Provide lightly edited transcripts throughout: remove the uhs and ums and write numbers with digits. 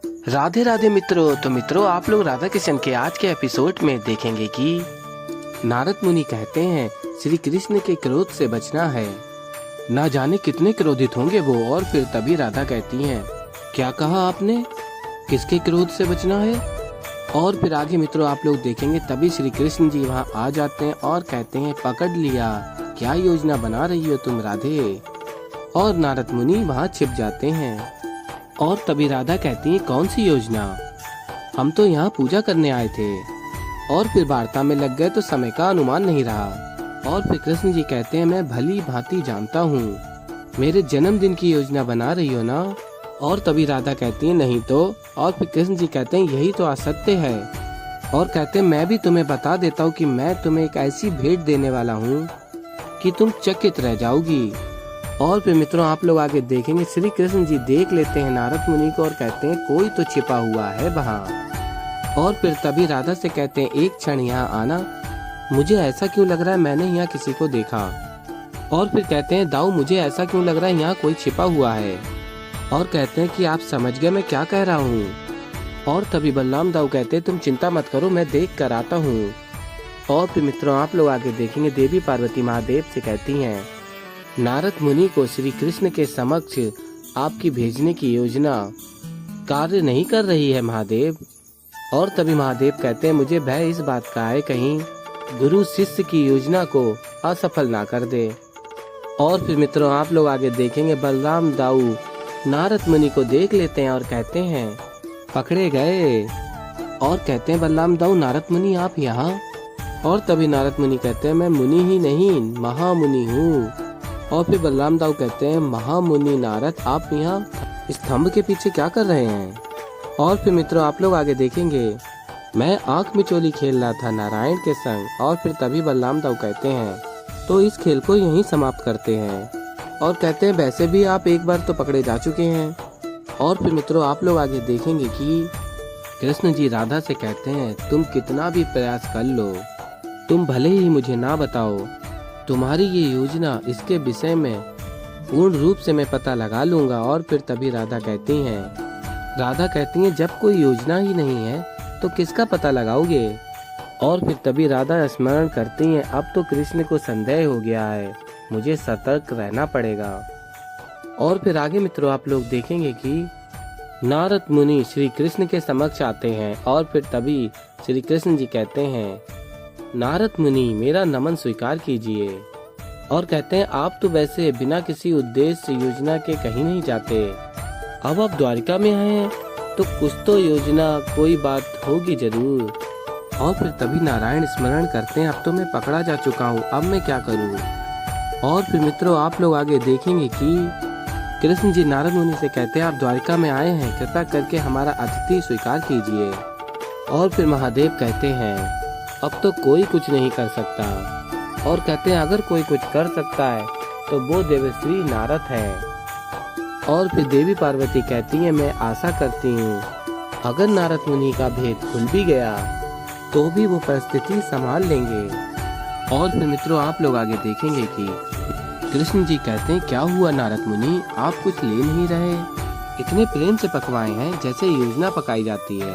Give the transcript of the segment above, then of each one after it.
राधे राधे मित्रों। तो मित्रों, आप लोग राधा किशन के आज के एपिसोड में देखेंगे कि नारद मुनि कहते हैं श्री कृष्ण के क्रोध से बचना है। ना जाने कितने क्रोधित होंगे वो। और फिर तभी राधा कहती हैं, क्या कहा आपने, किसके क्रोध से बचना है? और फिर आगे मित्रों आप लोग देखेंगे तभी श्री कृष्ण जी वहाँ आ जाते हैं और कहते हैं, पकड़ लिया, क्या योजना बना रही हो तुम राधे? और नारद मुनि वहाँ छिप जाते हैं। और तभी राधा कहती है, कौन सी योजना? हम तो यहाँ पूजा करने आए थे। और फिर वार्ता में लग गए तो समय का अनुमान नहीं रहा। और फिर कृष्ण जी कहते हैं, मैं भली भांति जानता हूँ, मेरे जन्मदिन की योजना बना रही हो ना? और तभी राधा कहती है, नहीं तो। और फिर कृष्ण जी कहते हैं, यही तो असत्य है। और कहते हैं, मैं भी तुम्हें बता देता हूँ कि मैं तुम्हें एक ऐसी भेंट देने वाला हूँ कि तुम चकित रह जाओगी। और फिर मित्रों आप लोग आगे देखेंगे श्री कृष्ण जी देख लेते हैं नारद मुनि को और कहते हैं, कोई तो छिपा हुआ है वहाँ। और फिर तभी राधा से कहते हैं, एक क्षण यहाँ आना, मुझे ऐसा क्यों लग रहा है मैंने यहाँ किसी को देखा। और फिर कहते हैं, दाऊ मुझे ऐसा क्यों लग रहा है यहाँ कोई छिपा हुआ है। और कहते हैं कि आप समझ गए मैं क्या कह रहा हूँ। और तभी बलराम दाऊ कहते हैं, तुम चिंता मत करो, मैं देख कर आता हूँ। और फिर मित्रों आप लोग आगे देखेंगे देवी पार्वती महादेव से कहती हैं, नारद मुनि को श्री कृष्ण के समक्ष आपकी भेजने की योजना कार्य नहीं कर रही है महादेव। और तभी महादेव कहते हैं, मुझे भय इस बात का है कहीं गुरु शिष्य की योजना को असफल ना कर दे। और फिर मित्रों आप लोग आगे देखेंगे बलराम दाऊ नारद मुनि को देख लेते हैं और कहते हैं, पकड़े गए। और कहते हैं, बलराम दाऊ नारद मुनि आप यहाँ? और तभी नारद मुनि कहते हैं, मैं मुनि ही नहीं महामुनि हूँ। और फिर बलराम दाऊ कहते हैं, महामुनि नारद आप यहाँ स्तंभ के पीछे क्या कर रहे हैं? और फिर मित्रों आप लोग आगे देखेंगे, मैं आंख मिचोली खेल रहा था नारायण के संग। और फिर तभी बलराम दाऊ कहते हैं, तो इस खेल को यहीं समाप्त करते हैं। और कहते हैं, वैसे भी आप एक बार तो पकड़े जा चुके हैं। और फिर मित्रों आप लोग आगे देखेंगे कि कृष्ण जी राधा से कहते हैं, तुम कितना भी प्रयास कर लो, तुम भले ही मुझे ना बताओ, तुम्हारी ये योजना इसके विषय में पूर्ण रूप से मैं पता लगा लूंगा। और फिर तभी राधा कहती हैं, जब कोई योजना ही नहीं है तो किसका पता लगाओगे? और फिर तभी राधा स्मरण करती हैं, अब तो कृष्ण को संदेह हो गया है, मुझे सतर्क रहना पड़ेगा। और फिर आगे मित्रों आप लोग देखेंगे कि नारद मुनि श्री कृष्ण के समक्ष आते हैं। और फिर तभी श्री कृष्ण जी कहते हैं, नारद मुनि मेरा नमन स्वीकार कीजिए। और कहते हैं, आप तो वैसे बिना किसी उद्देश्य योजना के कहीं नहीं जाते, अब आप द्वारिका में आए हैं तो कुछ तो योजना कोई बात होगी जरूर। और फिर तभी नारायण स्मरण करते हैं, अब तो मैं पकड़ा जा चुका हूँ, अब मैं क्या करूँ? और फिर मित्रों आप लोग आगे देखेंगे कि कृष्ण जी नारद मुनि से कहते हैं, आप द्वारिका में आए हैं, कृपा करके हमारा अतिथि स्वीकार कीजिए। और फिर महादेव कहते हैं, अब तो कोई कुछ नहीं कर सकता। और कहते हैं, अगर कोई कुछ कर सकता है तो वो देवश्री नारद है। और फिर देवी पार्वती कहती है, मैं आशा करती हूँ अगर नारद मुनि का भेद खुल भी गया तो भी वो परिस्थिति संभाल लेंगे। और फिर मित्रों आप लोग आगे देखेंगे कि कृष्ण जी कहते हैं, क्या हुआ नारद मुनि, आप कुछ ले नहीं रहे? इतने प्रेम से पकवाए हैं जैसे योजना पकाई जाती है।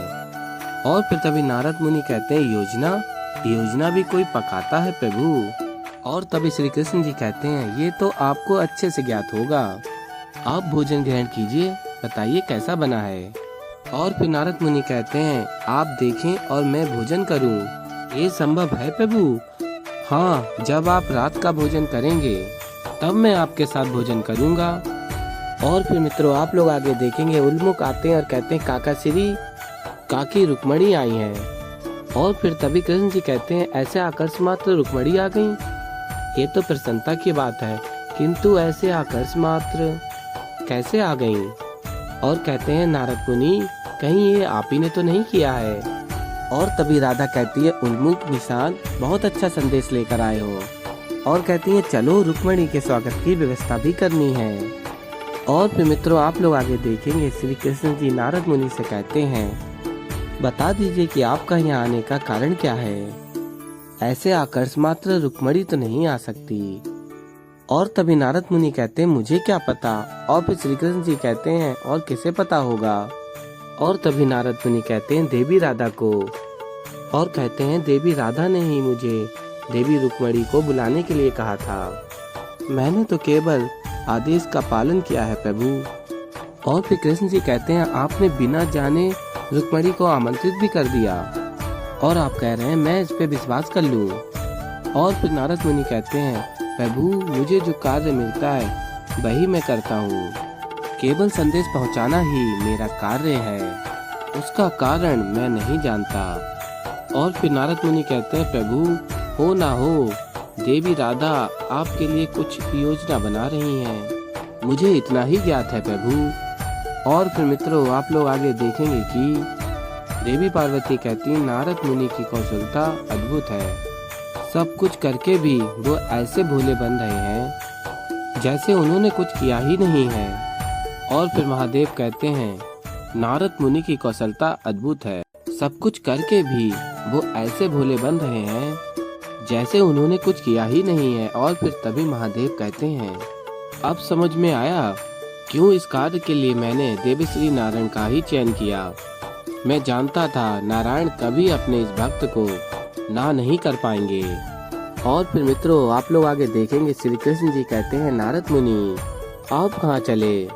और फिर तभी नारद मुनि कहते हैं, योजना भी कोई पकाता है प्रभु। और तभी श्री कृष्ण जी कहते हैं, ये तो आपको अच्छे से ज्ञात होगा, आप भोजन ग्रहण कीजिए, बताइए कैसा बना है। और फिर नारद मुनि कहते हैं, आप देखें और मैं भोजन करूं, ये संभव है प्रभु? हाँ, जब आप रात का भोजन करेंगे तब मैं आपके साथ भोजन करूंगा। और फिर मित्रों आप लोग आगे देखेंगे उल्मुख आते हैं और कहते हैं, काका श्री काकी रुक्मणी आई हैं। और फिर तभी कृष्ण जी कहते हैं, ऐसे आकर्ष मात्र रुक्मणी आ गई, ये तो प्रसन्नता की बात है, किंतु ऐसे आकर्ष मात्र कैसे आ गई? और कहते हैं, नारद मुनि कहीं ये आप ही ने तो नहीं किया है? और तभी राधा कहती है, उल्मुख निशान बहुत अच्छा संदेश लेकर आए हो। और कहती है, चलो रुक्मणी के स्वागत की व्यवस्था भी करनी है। और फिर मित्रों आप लोग आगे देखेंगे श्री कृष्ण जी नारद मुनि से कहते हैं, बता दीजिए कि आपका यहाँ आने का कारण क्या है? ऐसे आकर्ष मात्र रुक्मणी तो नहीं आ सकती। और तभी नारद मुनि कहते हैं, मुझे क्या पता? और फिर श्री कृष्ण जी कहते हैं, और किसे पता होगा? और तभी नारद मुनि कहते हैं देवी राधा को, और कहते हैं देवी राधा ने ही मुझे देवी रुक्मणी को बुलाने के लिए कहा था। मैंने तो केवल आदेश का पालन किया है प्रभु। और फिर कृष्ण जी कहते हैं आपने बिना जाने रुक्मणी को आमंत्रित भी कर दिया और आप कह रहे हैं मैं इस पे विश्वास कर लूं। और फिर नारद मुनि कहते हैं प्रभु मुझे जो कार्य मिलता है वही मैं करता हूँ, केवल संदेश पहुँचाना ही मेरा कार्य है, उसका कारण मैं नहीं जानता। और फिर नारद मुनि कहते हैं प्रभु हो ना हो देवी राधा आपके लिए कुछ योजना बना रही हैं, मुझे इतना ही ज्ञात है प्रभु। और फिर मित्रों आप लोग आगे देखेंगे कि देवी पार्वती कहती नारद मुनि की कौशलता अद्भुत है, सब कुछ करके भी वो ऐसे भोले बन रहे हैं जैसे उन्होंने कुछ किया ही नहीं है। और फिर महादेव कहते हैं नारद मुनि की कौशलता अद्भुत है, सब कुछ करके भी वो ऐसे भोले बन रहे हैं जैसे उन्होंने कुछ किया ही नहीं है। और फिर तभी महादेव कहते हैं अब समझ में आया क्यों इस कार्य के लिए मैंने देवश्री नारायण का ही चयन किया। मैं जानता था नारायण कभी अपने इस भक्त को ना नहीं कर पाएंगे। और फिर मित्रों आप लोग आगे देखेंगे श्री कृष्ण जी कहते हैं नारद मुनि आप कहाँ चले,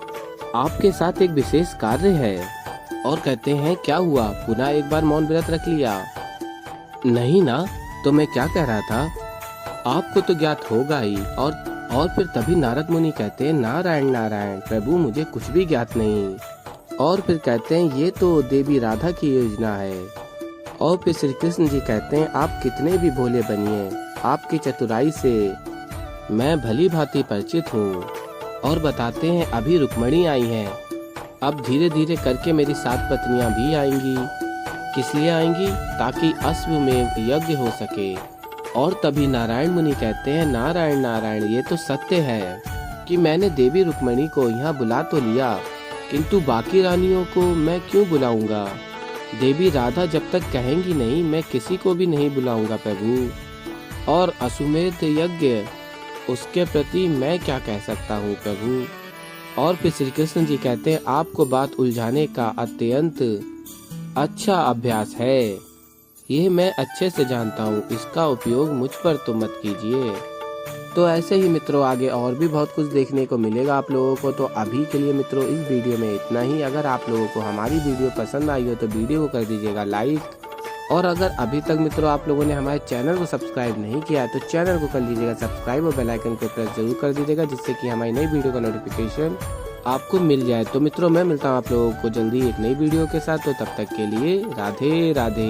आपके साथ एक विशेष कार्य है। और कहते हैं क्या हुआ, पुनः एक बार मौन व्रत रख लिया? नहीं ना, तो मैं क्या कह रहा था, आपको तो ज्ञात होगा ही। और फिर तभी नारद मुनि कहते हैं नारायण नारायण प्रभु मुझे कुछ भी ज्ञात नहीं। और फिर कहते हैं ये तो देवी राधा की योजना है। और फिर श्री कृष्ण जी कहते हैं आप कितने भी भोले बनिए, आपकी चतुराई से मैं भली भांति परिचित हूँ। और बताते हैं अभी रुक्मणी आई है, अब धीरे धीरे करके मेरी 7 पत्नियां भी आएंगी। किस लिए आएंगी, ताकि अश्व में यज्ञ हो सके। और तभी नारायण मुनि कहते हैं नारायण नारायण ये तो सत्य है कि मैंने देवी रुक्मणी को यहाँ बुला तो लिया, किंतु बाकी रानियों को मैं क्यों बुलाऊंगा, देवी राधा जब तक कहेंगी नहीं मैं किसी को भी नहीं बुलाऊंगा प्रभु। और अश्वमेध यज्ञ उसके प्रति मैं क्या कह सकता हूँ प्रभु। और फिर श्री कृष्ण जी कहते हैं आपको बात उलझाने का अत्यंत अच्छा अभ्यास है, ये मैं अच्छे से जानता हूँ, इसका उपयोग मुझ पर तो मत कीजिए। तो ऐसे ही मित्रों आगे और भी बहुत कुछ देखने को मिलेगा आप लोगों को। तो अभी के लिए मित्रों इस वीडियो में इतना ही। अगर आप लोगों को हमारी वीडियो पसंद आई हो तो वीडियो को कर दीजिएगा लाइक। और अगर अभी तक मित्रों आप लोगों ने हमारे चैनल को सब्सक्राइब नहीं किया है तो चैनल को कर लीजिएगा सब्सक्राइब और बेल आइकन को प्रेस जरूर कर दीजिएगा, जिससे कि हमारी नई वीडियो का नोटिफिकेशन आपको मिल जाए। तो मित्रों मैं मिलता हूँ आप लोगों को जल्दी एक नई वीडियो के साथ, तो तब तक के लिए राधे राधे।